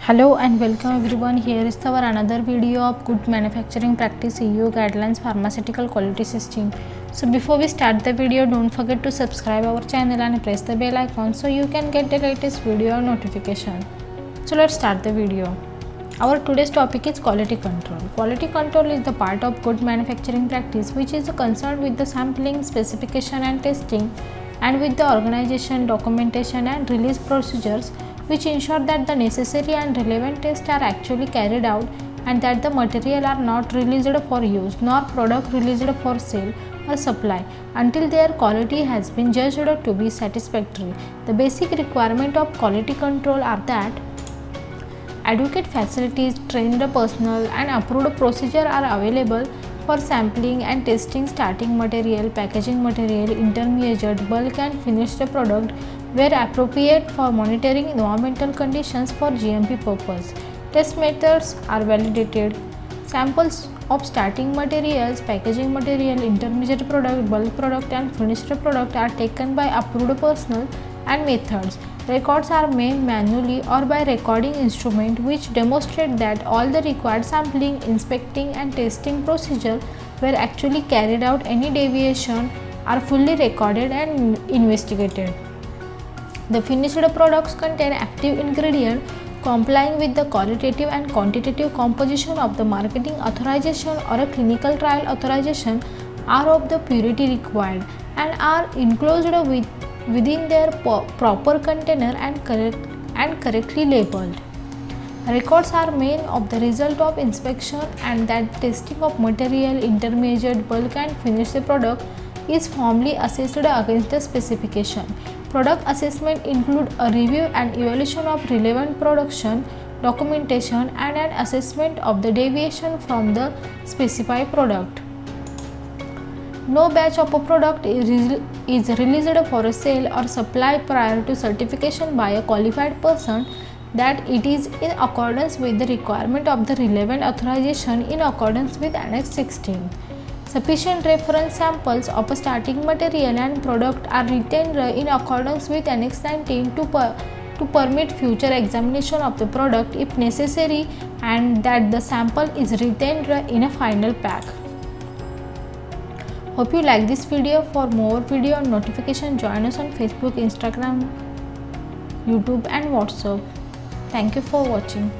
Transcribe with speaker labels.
Speaker 1: Hello and welcome everyone. Here is our another video of good manufacturing practice EU guidelines pharmaceutical quality system. So before we start the video, don't forget to subscribe our channel and press the bell icon so you can get the latest video notification. So let's start the video. Our today's topic is quality control. Quality control is the part of good manufacturing practice which is concerned with the sampling, specification and testing, and with the organization, documentation and release procedures which ensure that the necessary and relevant tests are actually carried out and that the material are not released for use nor product released for sale or supply until their quality has been judged to be satisfactory. The basic requirement of quality control are that adequate facilities, trained personnel and approved procedure are available for sampling and testing starting material, packaging material, intermediate, bulk and finished product where appropriate for monitoring environmental conditions for GMP purpose. Test methods are validated. Samples of starting materials, packaging material, intermediate product, bulk product and finished product are taken by approved personnel and methods. Records are made manually or by recording instrument which demonstrate that all the required sampling, inspecting and testing procedure were actually carried out. Any deviation are fully recorded and investigated. The finished products contain active ingredient complying with the qualitative and quantitative composition of the marketing authorization or a clinical trial authorization are of the purity required and are enclosed within their proper container and correctly labeled. Records are made of the result of inspection and that testing of material, intermediate, bulk and finished product is formally assessed against the specification. Product assessment include a review and evaluation of relevant production documentation and an assessment of the deviation from the specified product. No batch of a product is released for a sale or supply prior to certification by a qualified person that it is in accordance with the requirement of the relevant authorization in accordance with Annex 16. Sufficient reference samples of a starting material and product are retained in accordance with Annex 19 to permit future examination of the product if necessary and that the sample is retained in a final pack. Hope you like this video. For more video and notification, join us on Facebook, Instagram, YouTube and WhatsApp. Thank you for watching.